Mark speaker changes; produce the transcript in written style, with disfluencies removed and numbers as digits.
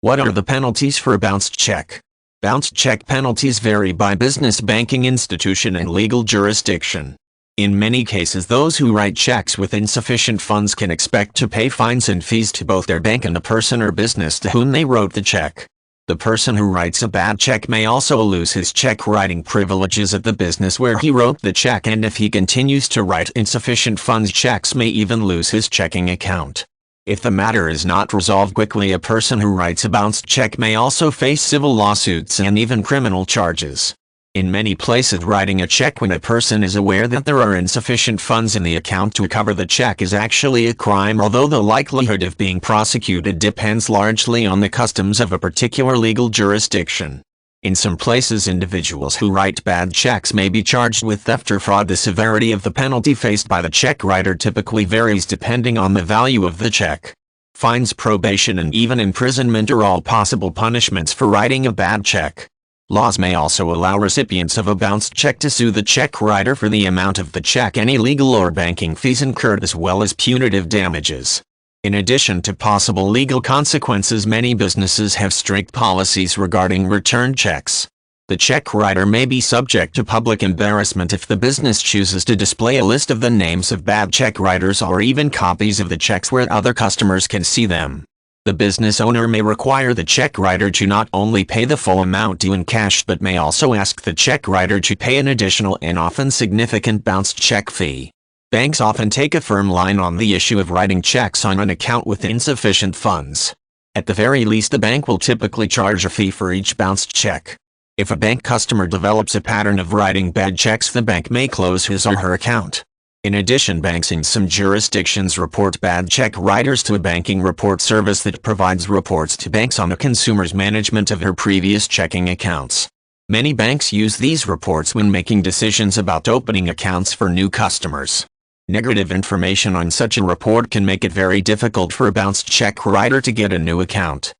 Speaker 1: What are the penalties for a bounced check? Bounced check penalties vary by business, banking institution, and legal jurisdiction. In many cases, those who write checks with insufficient funds can expect to pay fines and fees to both their bank and the person or business to whom they wrote the check. The person who writes a bad check may also lose his check writing privileges at the business where he wrote the check, and if he continues to write insufficient funds checks, may even lose his checking account. If the matter is not resolved quickly, a person who writes a bounced check may also face civil lawsuits and even criminal charges. In many places, writing a check when a person is aware that there are insufficient funds in the account to cover the check is actually a crime, although the likelihood of being prosecuted depends largely on the customs of a particular legal jurisdiction. In some places, individuals who write bad checks may be charged with theft or fraud. The severity of the penalty faced by the check writer typically varies depending on the value of the check. Fines, probation, and even imprisonment are all possible punishments for writing a bad check. Laws may also allow recipients of a bounced check to sue the check writer for the amount of the check, any legal or banking fees incurred, as well as punitive damages. In addition to possible legal consequences, many businesses have strict policies regarding returned checks. The check writer may be subject to public embarrassment if the business chooses to display a list of the names of bad check writers or even copies of the checks where other customers can see them. The business owner may require the check writer to not only pay the full amount due in cash, but may also ask the check writer to pay an additional and often significant bounced check fee. Banks often take a firm line on the issue of writing checks on an account with insufficient funds. At the very least, the bank will typically charge a fee for each bounced check. If a bank customer develops a pattern of writing bad checks, the bank may close his or her account. In addition, banks in some jurisdictions report bad check writers to a banking report service that provides reports to banks on the consumer's management of their previous checking accounts. Many banks use these reports when making decisions about opening accounts for new customers. Negative information on such a report can make it very difficult for a bounced check writer to get a new account.